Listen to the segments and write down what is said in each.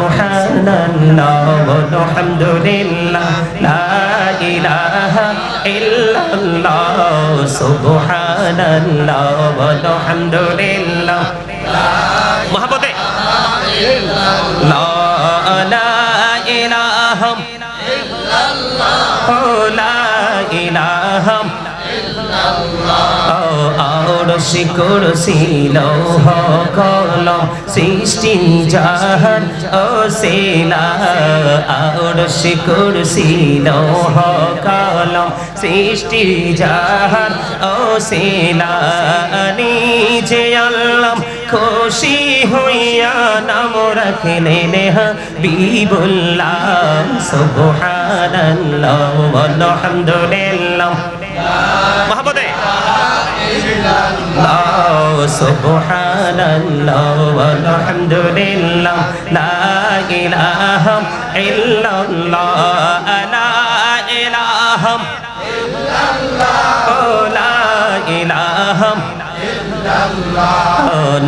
সুবহানাল্লাহ আলহামদুলিল্লাহ লা ইলাহা ইল্লাল্লাহ সুবহানাল্লাহ আলহামদুলিল্লাহ মহব্বতে লা ইলাহা ইল্লাল্লাহ লা ইলাহা আরশি কুরসি লৌহ কলম সৃষ্টি জাহান ওসিলা আরশি কুরসি লৌহ কলম সৃষ্টি জাহান ওসিলা নিজে আল্লাহ খুশি হইয়া নাম রাখলেন হাবিবুল্লাহ সুবহানাল্লাহ আলহামদুলিল্লাহ মহব্বতে সুবহানাল্লাহ আলহামদুলিল্লাহ লা ইলাহা ইল্লাল্লাহ লা ইলাহা ইল্লাল্লাহ লা ইলাহা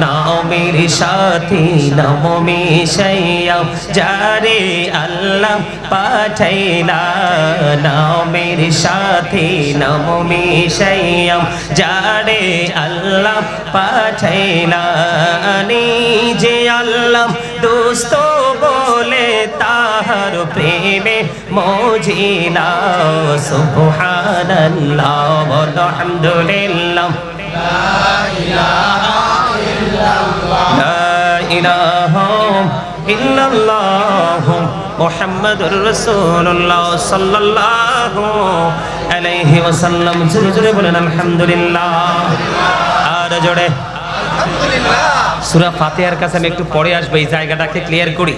নামের সাথে নাম মিশাইয়া যারে আল্লাহ পাঠাইলা নামের সাথে নাম মিশাইয়া যারে আল্লাহ পাঠাইলা নিজে আল্লাহ দোস্ত বলে তাহার প্রেমে মজিলা সুবহানাল্লাহ আলহামদুলিল্লাহ লা ইলাহা ইল্লাল্লাহ মুহাম্মাদুর রাসূলুল্লাহ সাল্লাল্লাহু আলাইহি ওয়াসাল্লাম জোরে জোরে বলেন আলহামদুলিল্লাহ আর জোরে আলহামদুলিল্লাহ সূরা ফাতিহার কাছে আমি একটু পরে আসব এই জায়গাটাকে ক্লিয়ার করি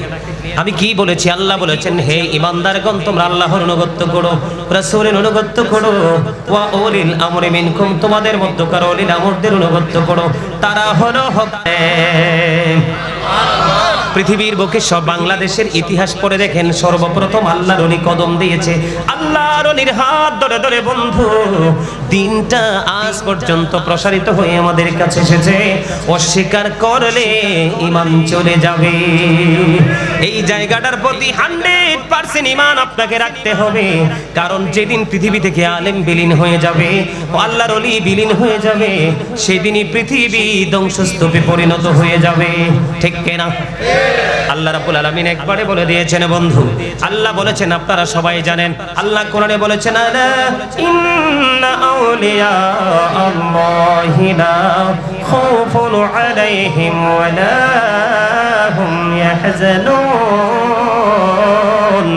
আমি কি বলেছি আল্লাহ বলেছেন হে ঈমানদারগণ তোমরা আল্লাহর অনুগত্য করো রাসূলের অনুগত্য করো ওয়া উলিল আমরি মিনকুম তোমাদের মধ্যকার উলিল আমরদের অনুগত্য করো তারা হলো হক পৃথিবীর বুকে সব বাংলাদেশের ইতিহাস পড়ে দেখেন সর্বপ্রথম আল্লাহর ওলি কদম দিয়েছে আল্লাহর ওলির হাত ধরে ধরে বন্ধু দিনটা আজ পর্যন্ত প্রসারিত হয়ে আমাদের কাছে এসেছে অস্বীকার করলে ঈমান চলে যাবে এই জায়গাটার প্রতি 100% ঈমান আপনাকে রাখতে হবে কারণ যেদিন পৃথিবী থেকে আলেম বিলীন হয়ে যাবে আল্লাহর ওলি বিলীন হয়ে যাবে সেদিনই পৃথিবী ধ্বংসস্তূপে পরিণত হয়ে যাবে ঠিক কিনা আল্লাহ রাব্বুল আলামিন একবারে বলে দিয়েছেন বন্ধু আল্লাহ বলেছেন আপনারা সবাই জানেন আল্লাহ কোরআনে বলেছেন আলা ইন্না আউলিয়া আল্লাহি লা খাউফুন আলাইহিম ওয়া লা হুম ইয়াহজানুন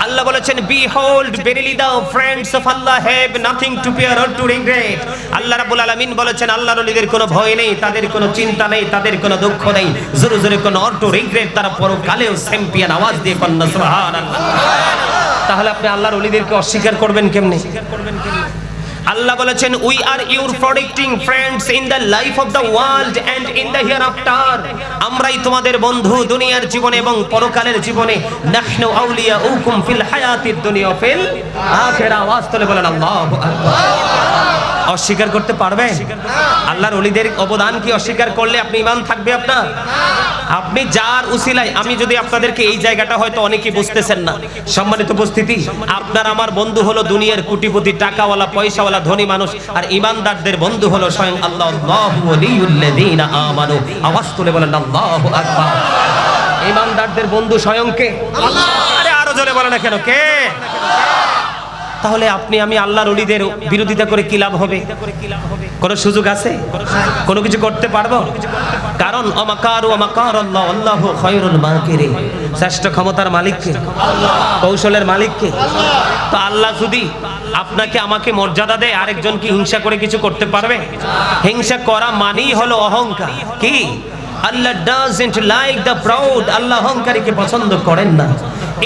আল্লাহ বলেছেন behold verily the friends of Allah have nothing to fear or to regret আল্লাহ রাব্বুল আলামিন বলেছেন আল্লাহর ওলিদের কোনো ভয় নেই তাদের কোনো চিন্তা নেই তাদের কোনো দুঃখ নেই জোরে জোরে কোনো or to regret তারা পরকালেও চ্যাম্পিয়ন আওয়াজ দিয়ে কন্না সুবহানাল্লাহ তাহলে আপনি আল্লাহর ওলিদেরকে অস্বীকার করবেন কেমনে আল্লাহ বলেছেন we are your protecting friends in the life of the world and in the hereafter আমরাই তোমাদের বন্ধু দুনিয়ার জীবনে এবং পরকালের জীবনে নাহনু আউলিয়াউকুম ফিল হায়াতিদ দুনিয়া ফিল আখিরা আওয়াজ তুলে বলেন আল্লাহু আকবার অস্বীকার করতে পারবে আল্লাহর ওলিদের অবদান কি অস্বীকার করলে আপনি ঈমান থাকবে আপনার আপনি যার উসিলায় আমি যদি আপনাদেরকে এই জায়গাটা হয়তো অনেকেই বুঝতেছেন না সম্মানিত উপস্থিতি আপনার আমার বন্ধু হলো দুনিয়ার কোটিপতি টাকাওয়ালা পয়সাওয়ালা ধনী মানুষ আর ঈমানদারদের বন্ধু হলো স্বয়ং আল্লাহ আল্লাহু ওয়ালিউল্লাযিনা আমানু আওয়াজ তুলে বলেন আল্লাহু আকবার ঈমানদারদের বন্ধু স্বয়ং কে আল্লাহ আরে আরো জোরে বলেন না কেন কে তাহলে আপনি আমি আল্লাহর ওলিদের বিরোধিতা করে কি লাভ হবে কোনো সুযোগ আছে কোনো কিছু করতে পারবো কারণ অমাকারু অমাকার আল্লাহ আল্লাহু খায়রুল মাকিরিন শ্রেষ্ঠ ক্ষমতার মালিক কে আল্লাহ কৌশলের মালিক কে আল্লাহ তো আল্লাহ যদি আপনাকে আমাকে মর্যাদা দেয় আরেকজন কি হিংসা করে কিছু করতে পারবে হিংসা করা মানেই হলো অহংকার কি আল্লাহ doesn't like the proud আল্লাহ অহংকারীকে পছন্দ করেন না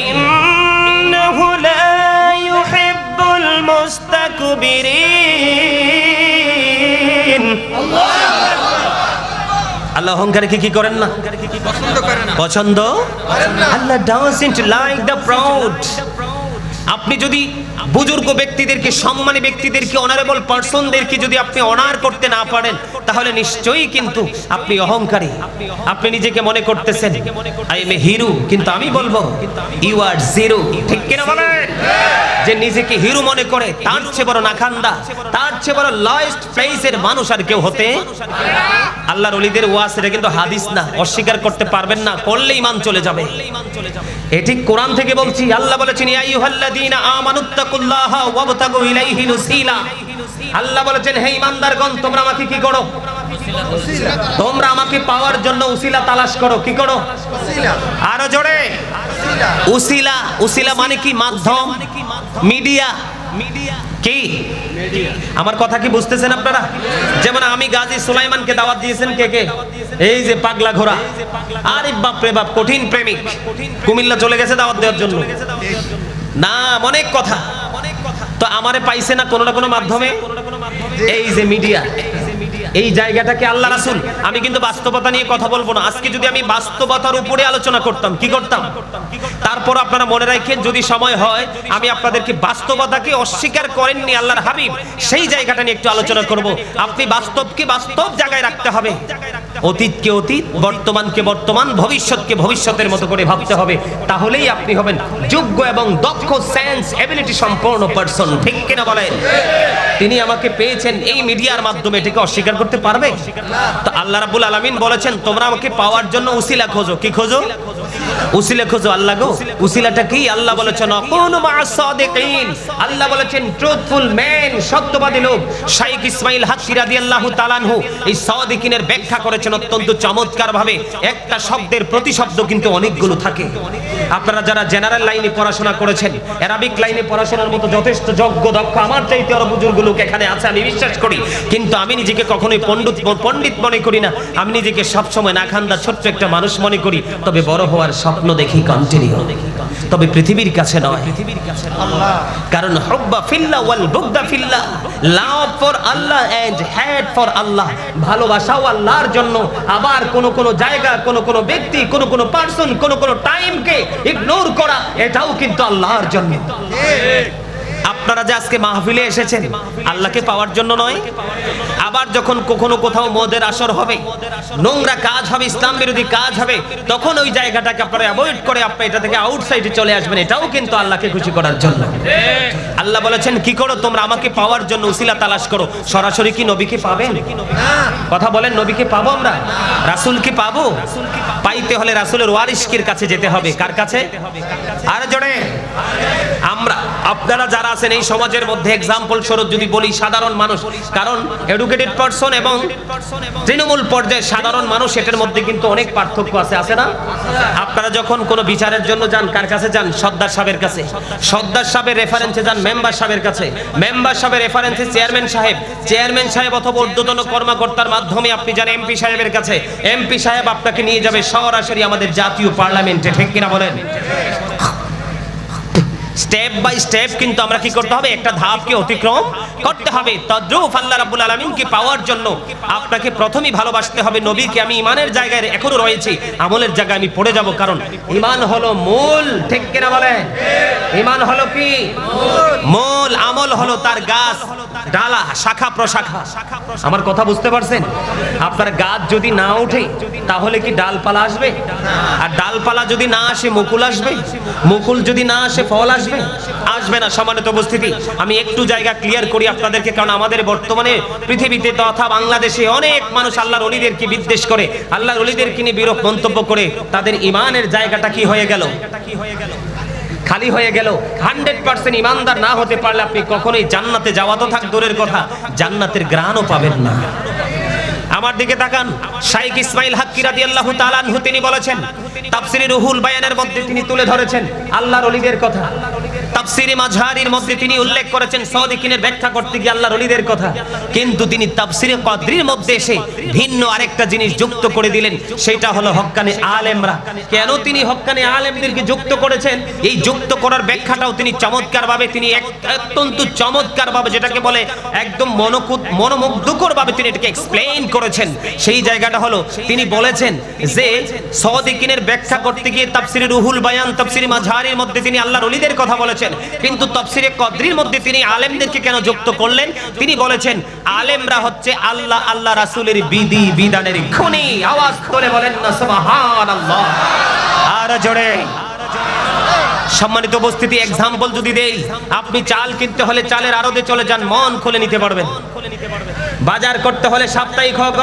ইন্নাহু লা ইউহিব্বুল মুস্তাকবিরিন আল্লাহ অহংকারীকে কি করেন না পছন্দ করেন না পছন্দ করেন না আল্লাহ doesn't like the proud আপনি যদি বুজুর্গ ব্যক্তিদেরকে, সম্মানী ব্যক্তিদেরকে, অনারেবল পার্সনদেরকে যদি আপনি অনার করতে না পারেন, তাহলে নিশ্চয়ই কিন্তু আপনি অহংকারী। আপনি নিজেকে মনে করতেছেন আই এম এ হিরো, কিন্তু আমি বলবো ইউ আর জিরো। ঠিক কিনা বলেন? যে নিজেকে হিরো মনে করে তার চেয়ে বড় নাখান্দা, তার চেয়ে বড় লয়েস্ট প্লেসের মানুষ আর কেউ হতে। আল্লাহর ওলিদের ওয়াজ, এটা কিন্তু হাদিস না, অস্বীকার করতে পারবেন না, করলে ঈমান চলে যাবে। এটি কোরআন থেকে বলছি। আল্লাহ বলেছেন ইয়া আইয়ুহাল্লাযীনা আমানুত্তাকুল্লাহা ওয়াবতাগু ইলাইহি ওয়াসিলা। আল্লাহ বলেছেন হে ঈমানদারগণ, তোমরা আমাকে কি করো? তোমরা আমাকে পাওয়ার জন্য উসিলা তালাশ করো। কি করো? আরো জোরে। উসিলা। উসিলা মানে কি? মাধ্যম, মিডিয়া। কি আমার কথা কি বুঝতেছেন আপনারা? যেমন আমি গাজী সুলাইমানকে দাওয়াত দিয়েছেন কে কে? এই যে পাগলা ঘোড়া। আরে বাপ রে বাপ, কঠিন প্রেমিক, কুমিল্লা চলে গেছে দাওয়াত দেওয়ার জন্য। না, অনেক কথা। তো আমারে পাইছে না কোনো না কোনো মাধ্যমে। এই যে মিডিয়া, এই জায়গাটাকে আল্লাহ রাসূল, আমি কিন্তু বাস্তবতা নিয়ে কথা বলবো না আজকে। যদি আমি বাস্তবতার উপরে আলোচনা করতাম, কি করতাম? তারপর আপনারা মনে রাখেন, যদি সময় হয় আমি আপনাদেরকে বাস্তবতাকে অস্বীকার করেননি আল্লাহর হাবিব, সেই জায়গাটা নিয়ে একটু আলোচনা করব। আপনি বাস্তবকে বাস্তব জায়গায় রাখতে হবে, অতীতকে অতীত, বর্তমানকে বর্তমান, ভবিষ্যৎকে ভবিষ্যতের মতো করে ভাবতে হবে। তাহলেই আপনি হবেন যোগ্য এবং দক্ষ, সেন্স এবিলিটি সম্পন্ন পারসন। ঠিক কিনা বলেন? তিনি আমাকে পেয়েছেন এই মিডিয়ার মাধ্যমে, এটাকে অস্বীকার করতে পারবে? তো আল্লাহ রাব্বুল আলামিন বলেছেন তোমরা আমাকে পাওয়ার জন্য উসিলা খোঁজো। কি খোঁজো? উসিলা খোঁজো। আল্লাহ গো, উসিলাটা কি? আল্লাহ বলেছেন আকুনু মা'আস সাদিকিন। আল্লাহ বলেছেন ট্রুথফুল ম্যান, সত্যবাদী লোক। শাইখ ইসমাইল হাক্কি রাদিয়াল্লাহু তাআলা আনহু এই সাদিকিনের ব্যাখ্যা করেছেন অত্যন্ত চমৎকার ভাবে। একটা শব্দের প্রতিশব্দ কিন্তু অনেকগুলো থাকে। আপনারা যারা জেনারেল লাইনে পড়াশোনা করেছেন, অ্যারাবিক লাইনে পড়াশোনার মতো যথেষ্ট যোগ্য দক্ষ আমার চাইতে আরো বুজুর্গ লোক এখানে আছে, আমি বিশ্বাস করি। কিন্তু আমি নিজেকে কখনোই পণ্ডিত মনে করি না। আমি নিজেকে সবসময় নাখান্দা ছোট্ট একটা মানুষ মনে করি। তবে বড় হওয়ার স্বপ্ন দেখি কন্টিনিউ, তবে পৃথিবীর কাছে নয়। কারণ হুব্বা ফিল্লাহ ওয়াল বুগদা ফিল্লাহ, love for Allah and hate for Allah. ভালোবাসাও আল্লাহর জন্য, আবার কোন জায়গা, কোন ব্যক্তি, কোন পারসন, কোন টাইমকে ইগনোর করা, এটাও কিন্তু আল্লাহর জন্য। আপনারা যে আজকে মাহফিলে এসেছেন আল্লাহকে পাওয়ার জন্য নয়। আবার যখন কখনো কোথাও মদের আসর হবে, নোংরা কাজ হবে, ইসলাম বিরোধী কাজ হবে, তখন ওই জায়গাটাকে আপনারা অ্যাভয়েড করে আপনি এটা থেকে আউটসাইডে চলে আসবেন, এটাও কিন্তু আল্লাহকে খুশি করার জন্য। আল্লাহ বলেছেন কি করো? তোমরা আমাকে পাওয়ার জন্য উসিলা তালাশ করো। সরাসরি কি নবীকে পাবেন? কথা বলেন, নবীকে পাবো আমরা? রাসূলকে পাবো? পাইতে হলে রাসূলের ওয়ারিসের কাছে যেতে হবে। কার কাছে? আর জোরে। আমরা, আপনারা যারা আছেন এই সমাজের মধ্যে, এক্সাম্পল স্বরূপ যদি বলি সাধারণ মানুষ, কারণ এডুকেটেড পারসন এবং তৃণমূল পর্যায়ে সাধারণ মানুষ, এটার মধ্যে কিন্তু অনেক পার্থক্য আছে, আছে না? আপনারা যখন কোনো বিচারের জন্য যান, কার কাছে যান? সর্দার সাহেবের কাছে। সর্দার সাহেবের রেফারেন্সে যান মেম্বার সাহেবের কাছে। মেম্বার সাহেবের রেফারেন্সে চেয়ারম্যান সাহেব। চেয়ারম্যান সাহেব অথবা ঊর্ধ্বতন কর্মকর্তার মাধ্যমে আপনি যান এমপি সাহেবের কাছে। এমপি সাহেব আপনাকে নিয়ে যাবে সরাসরি আমাদের জাতীয় পার্লামেন্টে। ঠিক কিনা বলেন? স্টেপ বাই স্টেপ কিন্তু আমরা কি করতে হবে? একটা ধাপকে অতিক্রম করতে হবে। তদ্রুপ আল্লাহ রাব্বুল আলামিনকে পাওয়ার জন্য আপনাকে প্রথমেই ভালোবাসতে হবে নবীকে। আমি ইমানের জায়গায় এখনো রয়েছি, আমলের জায়গায় আমি পড়ে যাব, কারণ ইমান হলো মূল। ঠিক কিনা বলেন? ইমান হলো কি? মূল। আমল হলো তার গাছ, ডালা, শাখা প্রশাখা। আমার কথা বুঝতে পারছেন? আপনার গাছ যদি না ওঠে তাহলে কি ডালপালা আসবে? আর ডালপালা যদি না আসে মুকুল আসবে? মুকুল যদি না আসে ফল আসবে? আসবে না। সম্মানিত উপস্থিতি, আমি একটু জায়গা ক্লিয়ার করি আপনাদেরকে, কারণ আমাদের বর্তমানে পৃথিবীতে তথা বাংলাদেশে অনেক মানুষ আল্লাহর ওলিদেরকে বিদ্বেষ করে, আল্লাহর ওলিদেরকে নিয়ে বিরূপ মন্তব্য করে। তাদের ইমানের জায়গাটা কি হয়ে গেল? খালি হয়ে গেল। 100% ইমানদার না হতে পারলে আপনি কখনোই জান্নাতে যাওয়া তো থাক দূরের কথা, জান্নাতের ঘ্রাণও পাবেন না। আমার দিকে তাকান। শাইখ ইসমাইল হাক্কি রাদিয়াল্লাহু তাআলা আনহু তিনি বলেছেন, তাফসীরে রুহুল বায়ানের মধ্যে তিনি তুলে ধরেছেন আল্লাহর ওলিদের কথা। তাফসীরে মাজহারির মধ্যে তিনি উল্লেখ করেছেন সাদিকিনের ব্যাখ্যা করতে গিয়ে আল্লাহর ওলিদের কথা। কিন্তু তিনি তাফসীরে কদরির মধ্যে এসে ভিন্ন আরেকটা জিনিস যুক্ত করে দিলেন, সেটা হলো হক্কানি আলেমরা। কেন তিনি হক্কানি আলেমদেরকে যুক্ত করেছেন? এই যুক্ত করার ব্যাখ্যাটাও তিনি চমৎকারভাবে, তিনি অত্যন্ত চমৎকারভাবে, যেটাকে বলে একদম মনোমুগ্ধকরভাবে তিনি এটাকে এক্সপ্লেইন করেছেন। সেই জায়গাটা হলো তিনি বলেছেন যে সাদিকিনের ব্যাখ্যা করতে গিয়ে তাফসীরে রুহুল বায়ান, তাফসীরে মাজহারির মধ্যে তিনি আল্লাহর ওলিদের কথা বলেছেন। বলেছেন, কিন্তু তাফসীরে কদরির মধ্যে তিনি আলেমদেরকে কেন যুক্ত করলেন? তিনি বলেছেন আলেমরা হচ্ছে আল্লাহ আল্লাহ রাসূলের বিধি বিধানের খনি। আওয়াজ করে বলেন না সুবহানাল্লাহ। আর জোরে। সম্মানিত উপস্থিতি, এক্সাম্পল যদি দেই, আপনি চাল কিনতে হলে চালের আড়তে চলে যান, মন খুলে নিতে পারবেন। বাজার করতে হলে সাপ্তাহিক হোক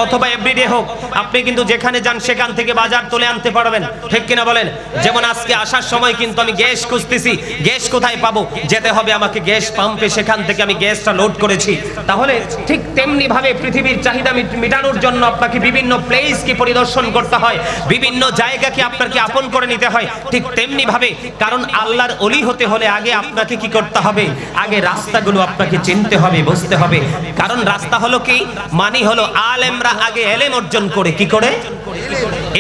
অথবা এভরিডে হোক, আপনি কিন্তু যেখানে যান সেখান থেকে বাজার তুলে আনতে পারবেন, ঠিক কিনা বলেন? যেমন আজকে আসার সময় কিন্তু আমি গ্যাস খুঁজতেছি, গ্যাস কোথায় পাবো? যেতে হবে আমাকে গ্যাস পাম্পে, সেখান থেকে আমি গ্যাসটা লোড করেছি। তাহলে ঠিক তেমনি ভাবে পৃথিবীর চাহিদা মেটানোর জন্য আপনাকে বিভিন্ন প্লেসকে পরিদর্শন করতে হয়, বিভিন্ন জায়গাকে আপনাকে আপন করে নিতে হয়। ঠিক তেমনি ভাবে, কারণ আল্লাহর ওলি হতে হলে আগে আপনাকে কি করতে হবে? আগে রাস্তাগুলো আপনাকে চিনতে হবে, বুঝতে হবে। কারণ রাস্তা হলো কি? মানি হলো আলেমরা আগে ইলম অর্জন করে, কি করে?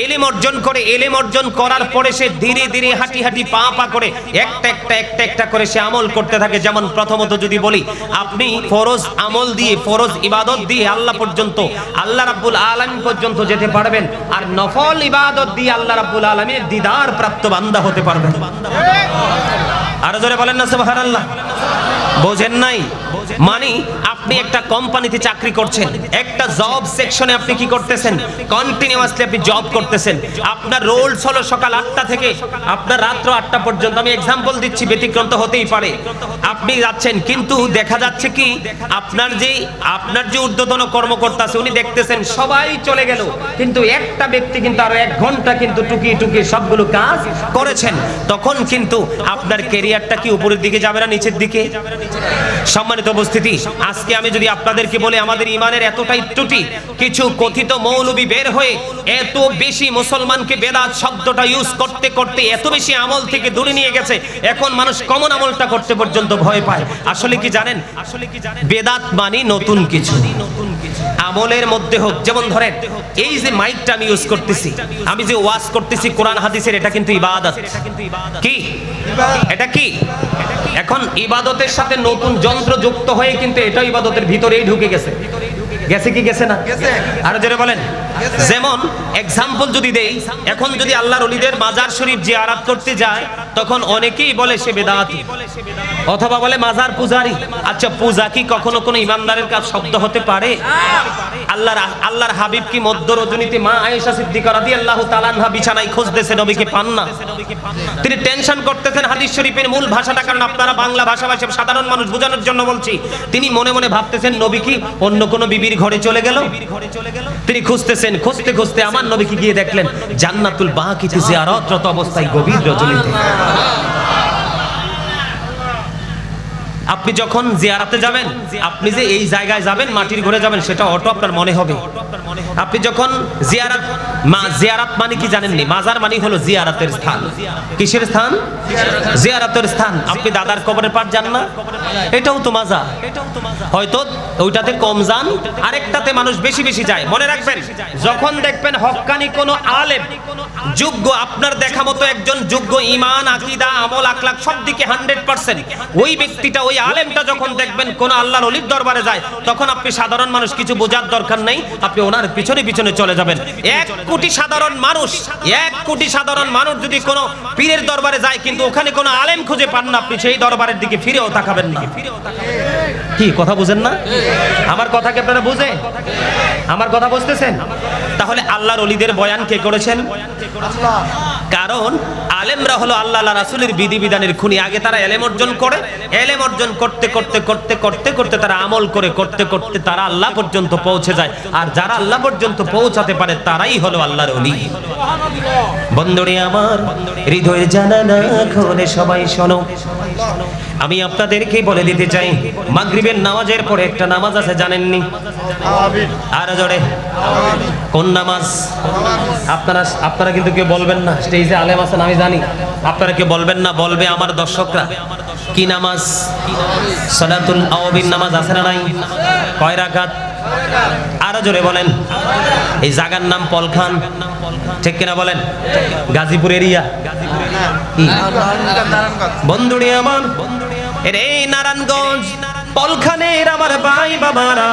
ইলম অর্জন করে। ইলম অর্জন করার পরে সে ধীরে ধীরে হাঁটি হাঁটি পা পা করে একটা করে সে আমল করতে থাকে। যেমন প্রথমত যদি বলি, আপনি ফরজ আমল দিয়ে, ফরজ ইবাদত দিয়ে আল্লাহ পর্যন্ত, আল্লাহ রাব্বুল আলামিন পর্যন্ত যেতে পারবেন, আর নফল ইবাদত দিয়ে আল্লাহ রাব্বুল আলামিনের দিদার প্রাপ্ত বান্দা হতে পারবেন। আরো জোরে বলেন না সুবহানাল্লাহ। বোঝেন নাই? মানে আপনি একটা কোম্পানিতে চাকরি করছেন, একটা জব সেকশনে আপনি কি করতেছেন? কন্টিনিউয়াসলি আপনি জব করতেছেন। আপনার রোলস হলো সকাল 8টা থেকে আপনার রাত্র 8টা পর্যন্ত। আমি এক্সাম্পল দিচ্ছি, ব্যতিক্রম তো হতেই পারে। আপনি যাচ্ছেন, কিন্তু দেখা যাচ্ছে কি আপনার যে ঊর্ধ্বতন কর্মকর্তা আছে, উনি দেখতেছেন সবাই চলে গেল, কিন্তু একটা ব্যক্তি কিন্তু আরো 1 ঘন্টা কিন্তু টুকি সবগুলো কাজ করেছেন। তখন কিন্তু আপনার ক্যারিয়ারটা কি উপরের দিকে যাবে না নিচের দিকে? সম্মানিত উপস্থিতি, আজকে আমি যদি আপনাদেরকে বলি আমাদের ইমানের এতটাই ত্রুটি, কিছু কথিত মৌলবী বের হয়ে এত বেশি মুসলমানকে বেদাত শব্দটা ইউজ করতে করতে এত বেশি আমল থেকে দূরে নিয়ে গেছে, এখন মানুষ কমন আমলটা করতে পর্যন্ত ভয় পায়। আসলে কি জানেন? বেদাত মানে নতুন কিছু আমলের মধ্যে হোক। যেমন ধরেন এই যে মাইকটা আমি ইউজ করতেছি, আমি যে ওয়াজ করতেছি কোরআন হাদিসের, এটা কিন্তু ইবাদত। কি এটা? কি এখন ইবাদতের সাথে নতুন যন্ত্র যুক্ত হয়ে কিন্তু এটা ইবাদতের ভিতরেই ঢুকে গেছে। গেছে কি গেছে না? আর যারা বলেন, যেমন এক্সাম্পল যদি দেই, এখন যদি আল্লাহর ওলিদের মাজার শরীফ জিয়ারত করতে যায়, তখন অনেকেই বলে সে বেদাতি, অথবা বলে মাজার পূজারি। আচ্ছা, পূজা কি কখনো কোনো ইমানদারের কাজ শব্দ হতে পারে? আল্লাহর হাবিব কি মধ্য রজনীতে মা আয়েশা সিদ্দিকা রাদিয়াল্লাহু তাআলা আনহা বিছানায় খুঁজতেছে, নবীকে পান না। তিনি টেনশন করতেছেন হাদিস শরীফের মূল ভাষাটা, কারণ আপনারা বাংলা ভাষাভাষী সাধারণ মানুষ বোঝানোর জন্য বলছি। তিনি মনে মনে ভাবতেছেন নবী কি অন্য কোনো বিবির ঘরে চলে গেল? তিনি খুঁজতেছেন, খুঁজতে খুঁজতে আমার নবীকে গিয়ে দেখলেন জান্নাতুল বাকিতে জিয়ারতরত অবস্থায় গভীর রজনীতে। আপনি যখন জিয়ারাতে যাবেন, আপনি যে এই জায়গায় যাবেন, মাটির ঘরে যাবেন, সেটা অটো আপনার মনে হবে। আপনি যখন জিয়ারাত মানে কি জানেননি? মাজার মানে হলো জিয়ারাতের স্থান। কিসের স্থান? জিয়ারাতের স্থান। আপনি দাদার কবরের পার যান না? এটাও তো মাজার। হয়তো ওইটাতে কম যান, আরেকটাতে মানুষ বেশি বেশি যায়। মনে রাখবেন, যখন দেখবেন হক্কানি কোনো আলেম যোগ্য, আপনার দেখা মতো একজন যোগ্য, ঈমান, আকীদা, আমল, আখলাক সব দিকে 100%, ওই ব্যক্তিটা, ওই আলেমটা যখন দেখবেন কোন আল্লাহর ওলির দরবারে যায়, তখন আপনি সাধারণ মানুষ কিছু বোঝার দরকার নেই, আপনি ওনার পিছনে পিছনে চলে যাবেন। 1 কোটি সাধারণ মানুষ যদি কোনো পীরের দরবারে যায়, কিন্তু ওখানে কোনো আলেম খুঁজে পান না, আপনি সেই দরবারের দিকে ফিরেও তাকাবেন না। কি কথা বুঝেন না? আমার কথা কি আপনারা বুঝে? আমার কথা বুঝতেছেন? তাহলে আল্লাহর ওলিদের বয়ান কে করেছেন? আল্লাহ। কারণ আলেমরা হলো আল্লাহ রাসূলের বিধিবিধানের খুনি। আগে তারা ইলম অর্জন করে, ইলম অর্জন করতে করতে করতে করতে করতে তারা আমল করে, করতে করতে তারা আল্লাহ পর্যন্ত পৌঁছে যায়। আর যারা আল্লাহ পর্যন্ত পৌঁছাতে পারে তারাই হলো আল্লাহর ওলি। বন্ধুরে আমার, হৃদয়ের জানালা খুলে সবাই শোনো, আমি আপনাদেরকে বলে দিতে চাই, মাগরিবের নামাজের পরে একটা নামাজ আছে, জানেননি? আর জোরে কোন নামাজ? আপনারা কিন্তু কেউ বলবেন না, স্টেজে আলেম আছেন আমি জানি, আপনারা কেউ বলবেন না, বলবে আমার দর্শকরা। কি নামাজ? সালাতুল আওয়াবিন নামাজ আছে না নাই? কয় রাকাত? আরো জোরে বলেন। এই জায়গার নাম পলখান, ঠিক কিনা বলেন? গাজীপুর এরিয়া। বন্ধুরে আমার, এই নারায়ণগঞ্জ পলখানের আমার ভাই বাবারা,